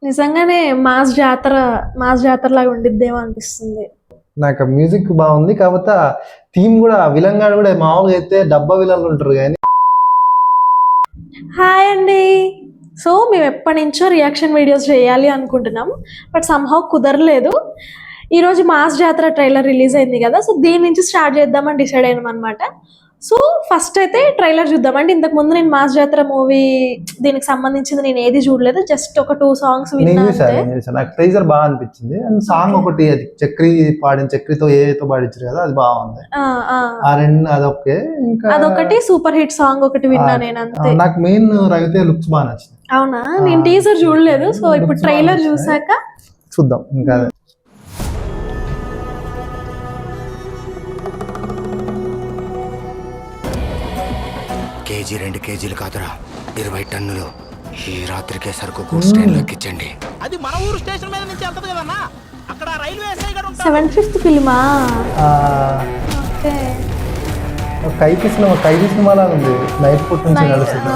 నిజంగానే మాస్ జాతరలాగా ఉండిద్దేమో అనిపిస్తుంది. నాకు మ్యూజిక్ బాగుంది. కాకపోతే థీమ్ కూడా విలన్ గాడు కూడా మామూలుగా అయితే డబ్బా విలన్లు ఉంటారు కానీ హాయ్ అండి. సో మేము ఎప్పటి నుంచో రియాక్షన్ వీడియోస్ చేయాలి అనుకుంటున్నాం, బట్ సంహౌ కుదరలేదు. ఈరోజు మాస్ జాతర ట్రైలర్ రిలీజ్ అయింది కదా, సో దీని నుంచి స్టార్ట్ చేద్దామని డిసైడ్ అయినాం అనమాట. సో ఫస్ట్ అయితే ట్రైలర్ చూద్దాం. అంటే ఇంతకు ముందు నేను మాస్ జాతర మూవీ దీనికి సంబంధించింది నేను ఏది చూడలేదు, జస్ట్ ఒక 2 songs విన్నాను. నాకు ట్రైలర్ బాగా అనిపించింది. అండ్ సాంగ్ ఒకటి అది చక్రితో ఏతో పాడించారు కదా, అది బాగుంది. ఆ రెండు అదొకే. ఇంకా అదొకటి సూపర్ హిట్ సాంగ్ ఒకటి విన్నా నేను అంతే. నాకు మెయిన్ రవితే లుక్స్ బాగా నచ్చింది. అవునా, నేను టీజర్ చూడలేదు. సో ఇప్పుడు ట్రైలర్ చూసాక చూద్దాం. ఇంకా కేజీ 2 కేజీలు కాదురా, 20 టన్నులు ఈ రాత్రికే సరుకు గూడ్స్ ట్రైన్లో ఎక్కించండి. అది మన ఊరు స్టేషన్ మీద నుంచి వెళ్తది కదన్నా, అక్కడ రైల్వే ఎస్ఐ గారు ఉంటారు. 75th ఫిల్మా? ఓకే. ఖైదీ సినిమా లాగా ఉంది. నైట్ పూట నుంచి నడుస్తుంది.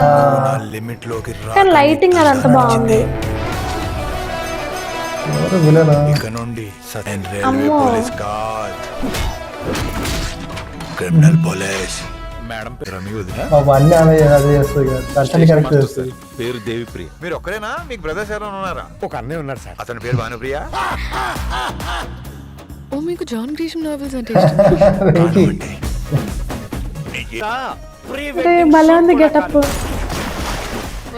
లిమిట్ లోకి కానీ లైటింగ్ అదంతా బాగుంది. ఇక నుండి రైల్వే పోలీస్ కాదు, క్రిమినల్ పోలీస్. మేడం అన్నీ ఆమె అదే చేస్తుంది కదా, కరెక్ట్ చేస్తుంది. పేరు దేవిప్రియ. మీరు ఒక్కరేనా? మీకు బ్రదర్స్ ఎవరైనా ఉన్నారా? ఒక అన్నయ్య ఉన్నాడు సార్, అతని పేరు భానుప్రియ. ఓ, మీకు జాన్ గ్రీషమ్ నావెల్స్ అంటే భలే ఉంది గెటప్.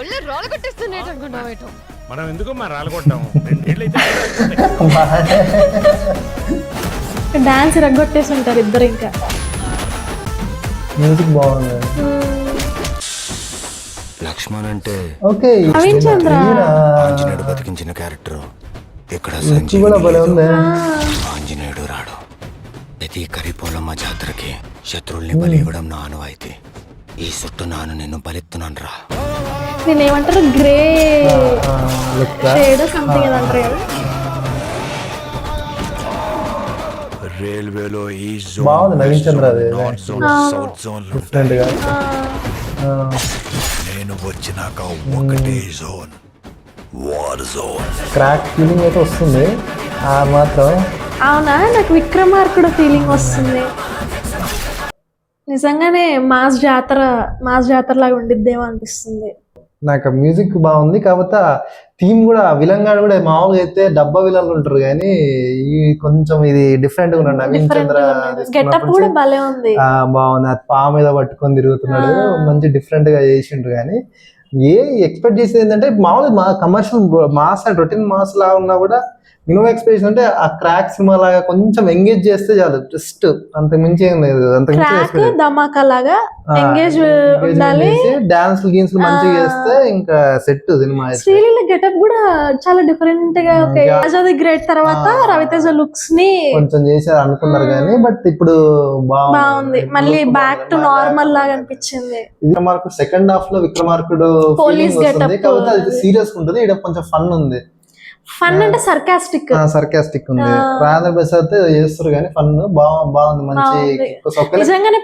ఒళ్ళు రోల కొట్టేస్తున్నట్టు అనుకుంటావేటో. మనం ఎందుకు మా రాలగొట్టాము? డాన్స్ రగ్గొట్టేసి ఉంటారు ఇద్దరు. ఇంకా మ్యూజిక్ బాగుంది. లక్ష్మణ్ అంటే ఓకే, ఆంజనేయుడు బతికించిన క్యారెక్టర్. ఇక్కడ ఆంజనేయుడు రాడు. ప్రతి కరిపోలమ్మ జాతరకి శత్రువుల్ని బలి ఇవ్వడం నా ఆనవాయితీ. ఈ చుట్టూ నాను నిన్ను బలిస్తున్నాను రా. నేను ఏమంటారు, గ్రే షేడ్ సంథింగ్ ఏదంటారు కదా. రైల్వేలో ఈ బాగుంది. నవీన్ చంద్ర సౌత్ జోన్ డిఫరెంట్ గా. నేను వచ్చినాక ఒకటే zone, war zone. Crack feeling అయితే వస్తుంది ఆ మాత్రం. అవునా, నాకు విక్రమార్కుడు ఫీలింగ్ వస్తుంది. నిజంగానే మాస్ జాతరలాగా ఉండిద్దేమో అనిపిస్తుంది. నాకు మ్యూజిక్ బాగుంది. కాకపోతే థీమ్ కూడా విలన్ గాడు కూడా మామూలుగా అయితే డబ్బా విలన్లు ఉంటారు కానీ ఈ కొంచెం ఇది డిఫరెంట్ గా ఉన్నాడు. నవీన్ చంద్ర గెటప్ కూడా భలే ఉంది. బాగుంది. అది పా మీద పట్టుకొని తిరుగుతున్నాడు, మంచి డిఫరెంట్ గా చేసిండ్రు. కానీ ఎక్స్పెక్ట్ చేసేది ఏంటంటే మామూలుగా commercial mass and routine mass లాగా ఉన్నా కూడా మినిమం ఎక్స్పెక్టేషన్ అంటే ఆ క్రాక్ సినిమా లాగా కొంచెం ఎంగేజ్ చేస్తే చాలు. జస్ట్ అంత మించి ఏం లేదు. ధమాకా లాగా ఎంగేజ్ ఉండాలి. డాన్స్ గీన్స్ మంచిగా చేస్తే ఇంకా సెట్ సినిమా. శ్రీలీల గెటప్ కూడా చాలా డిఫరెంట్ గా. రాజాది గ్రేట్ తర్వాత రవితేజ లుక్స్ ని కొంచెం చేశారు అనుకున్నారు కానీ, బట్ ఇప్పుడు బాగుంది. మళ్ళీ బ్యాక్ టు నార్మల్ లాగా అనిపించింది. విక్రమార్కుడు సెకండ్ హాఫ్ లో విక్రమార్కుడు పోలీస్ గెటప్, కాకపోతే అది సీరియస్ ఉంటుంది. ఇక్కడ కొంచెం ఫన్ ఉంది. ఫన్ అంటే సర్కాస్టిక్ ఉంది. రాధా ప్రసాద్ చేస్తారు కానీ ఫన్ బాగుంది. మంచి నిజంగానే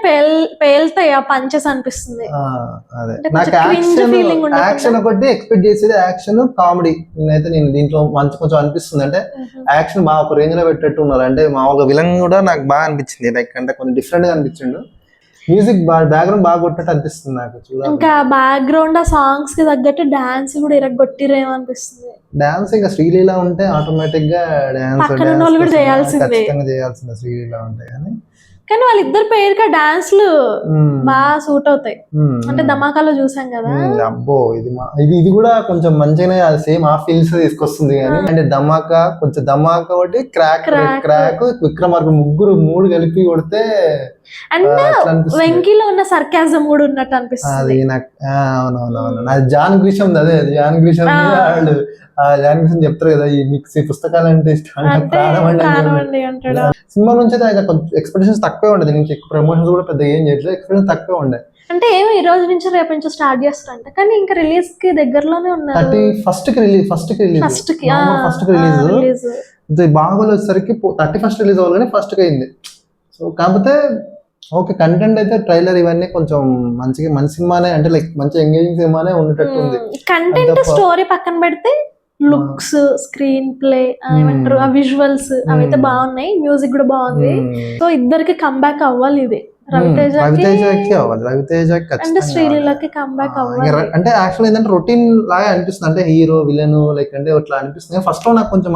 పేల్తాయి ఆ పంచెస్ అనిపిస్తుంది. అదే నాకు యాక్షన్ ఒకటి ఎక్స్పెక్ట్ చేసేది. యాక్షన్ కామెడీ నేనైతే నేను దీంట్లో కొంచెం అనిపిస్తుంది. అంటే యాక్షన్ బాగా ఒక రేంజ్ లో పెట్టేట్టు ఉన్నారు. అంటే మామూలుగా విలన్ కూడా నాకు బాగా అనిపించింది. లైక్ అంటే కొంచెం డిఫరెంట్ గా అనిపించిండు. మ్యూజిక్ బ్యాక్గ్రౌండ్ బాగా కొట్టినట్టు అనిపిస్తుంది నాకు. ఇంకా బ్యాక్గ్రౌండ్ ఆ సాంగ్స్ కి తగ్గట్టు డాన్స్ కూడా ఇరగొట్టిరేమో అనిపిస్తుంది. డాన్స్ ఇంకా శ్రీలీల ఉంటే ఆటోమేటిక్ గా డాన్స్ చేయాల్సిందే శ్రీలీల ఉంటే. కానీ వాళ్ళిద్దరు పేరుగా డాన్స్లు బాగా సూట్ అవుతాయి. అంటే ధమాకాలో చూసాం కదా. అబ్బో ఇది కూడా కొంచెం మంచిగానే సేమ్ ఆ ఫీల్స్ తీసుకొస్తుంది. కానీ అంటే ధమాకా ఒకటి క్రాక్ విక్రమార్కుడు 3 కలిపి కొడితే అండ్ వెంకీలో ఉన్న సర్కాజం కూడా ఉన్నట్టు అనిపిస్తుంది. అది నాకు అవునవునవును. అది జాన్ గ్రీషమ్ వాళ్ళు జాన్ గ్రీషమ్ చెప్తారు కదా, ఈ మిక్స్ పుస్తకాలు అంటే సినిమా నుంచి ఎక్స్పెక్టేషన్స్ తక్కువే ఉండదు. దీనికి ఎక్కువ ప్రమోషన్స్ కూడా పెద్ద ఏం చేయట్లేదు. ఎక్స్పెక్టేషన్ తక్కువే ఉండే. అంటే ఏమో ఈ రోజు నుంచి రేపు నుంచి స్టార్ట్ చేస్తారంట, కానీ ఇంకా రిలీజ్ కి దగ్గరలోనే ఉన్నారు. 31st కి రిలీజ్. బాహుబలి వచ్చేసరికి 31st రిలీజ్ అవ్వాలి కానీ ఫస్ట్ కి అయింది. సో కాకపోతే ఓకే, కంటెంట్ అయితే ట్రైలర్ ఇవన్నీ కొంచెం మంచి సినిమానే. అంటే లైక్ మంచి ఎంగేజింగ్ సినిమానే ఉండేటట్టు ఉంది. కంటెంట్ స్టోరీ పక్కన పెడితే లుక్స్, స్క్రీన్ ప్లే, ఏమంటారు ఆ విజువల్స్ అవైతే బాగున్నాయి, మ్యూజిక్ కూడా బాగుంది. సో ఇద్దరికి కంబ్యాక్ అవ్వాలి ఇది, రవితేజకి అవ్వాలి, రవితేజకి అంటే ఖచ్చితంగా శ్రీలీలకి కంబ్యాక్ అవ్వాలి. అంటే యాక్చువల్ ఏంటంటే రొటీన్ లాగా అనిపిస్తుంది, అంటే హీరో విలన్ లైక్ అంటే అట్లా అనిపిస్తుంది. ఫస్ట్ లో నాకు కొంచెం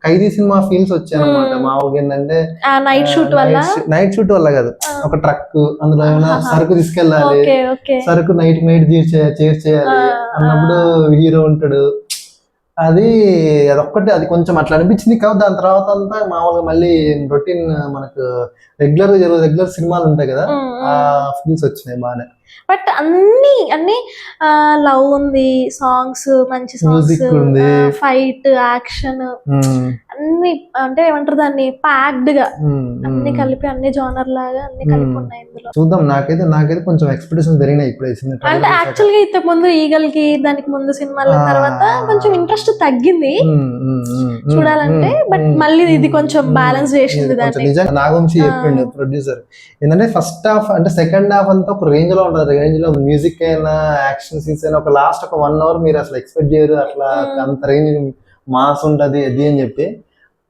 ఖైదీ సినిమా ఫీల్స్ వచ్చాయి అనమాట. మామూలుగా ఏంటంటే ఆ నైట్ షూట్ వల్ల కాదు, ఒక ట్రక్ అందులో ఏమైనా సరుకు తీసుకెళ్ళాలి, ఓకే ఓకే సరుకు నైట్ చేర్చేయాలి అన్నప్పుడు హీరో ఉంటాడు. అదొక్కటి అది కొంచెం అట్లా అనిపించింది. కాబట్టి దాని తర్వాత అంతా మామూలుగా మళ్ళీ రొటీన్ మనకు రెగ్యులర్ సినిమాలు ఉంటాయి కదా, ఆ ఫీల్స్ వచ్చినాయి బాగానే. బట్ అన్ని లవ్ ఉంది, సాంగ్స్ మంచి సాంగ్స్, Music ఉంది. ఫైట్, యాక్షన్ అన్ని అంటే ఏమంటారు దాన్ని ప్యాక్డ్ గా అన్ని కలిపి అన్ని జోనర్ లాగా అన్ని కలిపి ఉన్నాయి ఇందులో. చూద్దాం. నాకైతే కొంచెం ఎక్స్పెక్టేషన్ పెరిగినాయి ఇప్పుడు అంటే యాక్చువల్ గా ఇంతకు ముందు ఈగల్ కి దానికి ముందు సినిమాల తర్వాత కొంచెం ఇంట్రెస్ట్ తగ్గింది చూడాలంటే, బట్ మళ్ళీ ఇది కొంచెం బ్యాలెన్స్ చేసింది దాన్ని. నిజంగా నాగవంశి చెప్పిండు ప్రొడ్యూసర్ ఏంటంటే ఫస్ట్ హాఫ్ అంటే సెకండ్ హాఫ్ అంతా ఒక రేంజ్ లో ఉంటుంది, రేంజ్ లో మ్యూజిక్ అయినా యాక్షన్ సీన్స్ అయినా ఒక లాస్ట్ ఒక 1 hour మీరు అసలు ఎక్స్పెక్ట్ చేయరు, అట్లా అంత రేంజ్ మాస్ ఉంటది అది అని చెప్పి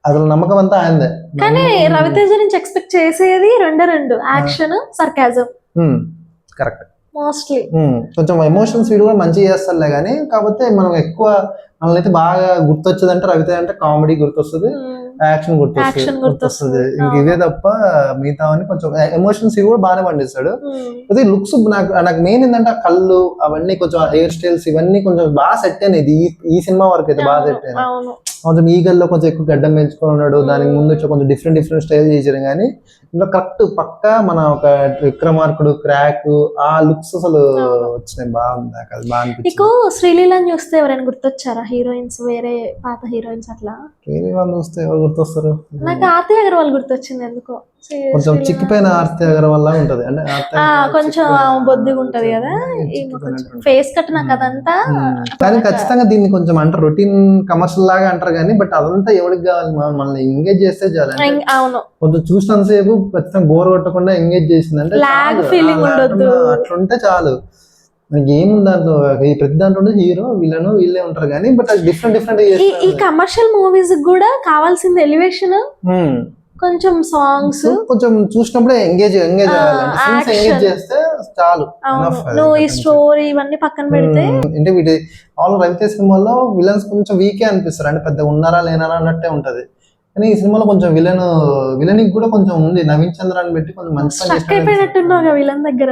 అసలు నమ్మకం అంతా ఆయనదే. కానీ రవితేజ నుంచి ఎక్స్పెక్ట్ చేసేది రెండు యాక్షన్, సర్కాజం. కరెక్ట్. మోస్ట్లీ కొంచెం ఎమోషన్స్ వీడు కూడా మంచిగా చేస్తారులే, కానీ కాకపోతే మనం ఎక్కువ మనల్ని అయితే బాగా గుర్తొచ్చేది అంటే రవితేజ అంటే కామెడీ గుర్తొస్తుంది, యాక్షన్ గుర్తొస్తుంది. ఇంక ఇవే తప్ప మిగతా కొంచెం ఎమోషన్స్ ఇవి కూడా బాగానే పండిస్తాడు. అదే లుక్స్ నాకు మెయిన్ ఏంటంటే ఆ కళ్ళు అవన్నీ కొంచెం హెయిర్ స్టైల్స్ ఇవన్నీ కొంచెం బాగా సెట్ అయినాయి. ఈ సినిమా వరకు అయితే బాగా సెట్ అయినాయి. కొంచెం ఈగల్లో కొంచెం ఎక్కువ గడ్డం పెంచుకొని ఉన్నాడు, దానికి ముందు ఇట్లా కొంచెం డిఫరెంట్ స్టైల్ చేశారు. కానీ ఇందులో కరెక్ట్ పక్కా మన ఒక విక్రమార్కుడు, క్రాక్ ఆ లుక్స్ అసలు వచ్చినాయి, బాగుంది. నాకు అది బాగా అనిపించింది. నీకు శ్రీలీలను చూస్తే ఎవరైనా గుర్తొచ్చారా హీరోయిన్స్, వేరే పాత హీరోయిన్స్ అట్లా? వాళ్ళు చూస్తే ఎవరు గుర్తొస్తారు? నాకు ఆర్తి అగర్వాల్ గుర్తొచ్చింది ఎందుకో. కొంచెం చిక్కిపోయిన ఆర్తి అగర్వాల్ లాగా ఉంటది, అంటే కొంచెం బొద్దిగా ఉంటది కదా, ఫేస్ కట్ నాకు అదంతా. కానీ ఖచ్చితంగా దీన్ని కొంచెం అంటే రొటీన్ కమర్షియల్ లాగా అంటారు కానీ, బట్ అదంతా ఎవరికి కావాలి, మనల్ని ఎంగేజ్ చేస్తే చాలు. అవును, కొంచెం చూసినంతసేపు ఖచ్చితంగా బోర్ కొట్టకుండా ఎంగేజ్ చేసింది అంటే అట్లుంటే చాలు. మనకి ఏముంది దాంట్లో, ఈ ప్రతి దాంట్లో హీరో విలన్ వీళ్ళే ఉంటారు కానీ, బట్ అది డిఫరెంట్ ఈ కమర్షియల్ మూవీస్ కూడా కావాల్సింది ఎలివేషన్, కొంచెం సాంగ్స్, కొంచెం చూసినప్పుడే ఎంగేజ్ చేస్తే చాలు. నువ్వు ఈ స్టోరీ ఇవన్నీ పక్కన పెడితే అంటే వీటి రవితేజ సినిమాలో విలన్స్ కొంచెం వీకే అనిపిస్తారు, అంటే పెద్ద ఉన్నారా లేనారా అన్నట్టే ఉంటది. కానీ ఈ సినిమాలో కొంచెం విలన్ కూడా కొంచెం ఉంది. నవీన్ చంద్ర అని పెట్టి కొంచెం మంచి అయిపోయినట్టున్నావు విలన్ దగ్గర.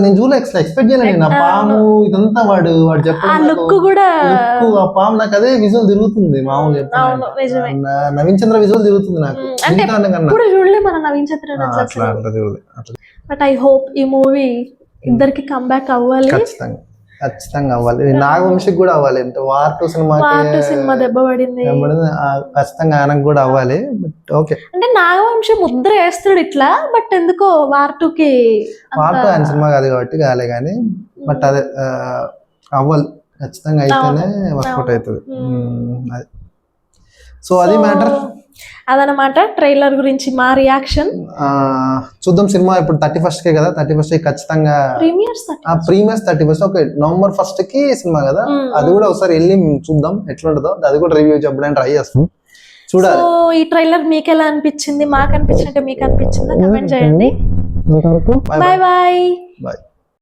నేను చూడ ఎక్స్పెక్ట్ చేయలేదు. నా పాము ఇదంతా వాడు చెప్పాడు కూడా, ఆ పాము నాకు అదే విజువల్ తిరుగుతుంది మామూలు. నవీన్ చంద్ర విజువల్ తిరుగుతుంది నాకు. బట్ ఐ హోప్ ఈ మూవీ ఇద్దరికి కంబ్యాక్ అవ్వాలి, ఖచ్చితంగా అవ్వాలి. నాగవంశికి కూడా అవ్వాలి. వార్ 2 సినిమా దెబ్బ పడింది, ఖచ్చితంగా ఆయనకు కూడా అవ్వాలి. బట్ ఓకే, అంటే నాగవంశి ముద్ర వేస్తాడు ఇట్లా, బట్ ఎందుకో వార్ 2 ఆయన సినిమా కాదు కాబట్టి కాలే, కానీ బట్ అదే అవ్వాలి ఖచ్చితంగా, అయితేనే వర్కౌట్ అవుతుంది. సో అది మ్యాటర్. అదనమాట ట్రైలర్ గురించి మా రియాక్షన్. చూద్దాం. సినిమా ఇప్పుడు 31st కదా, 31st ఖచ్చితంగా premieres 31st. Okay, November 1st cinema కదా, అది కూడా ఒకసారి వెళ్ళి చూద్దాం ఎట్లుంటుందో. అది కూడా రివ్యూ చెప్పడానికి ట్రై చేస్తాం, చూడాలి. సో ఈ ట్రైలర్ మీకు ఎలా అనిపించింది, మాకు అనిపించినట్టు మీకు అనిపించిందా కమెంట్ చేయండి. బాయ్.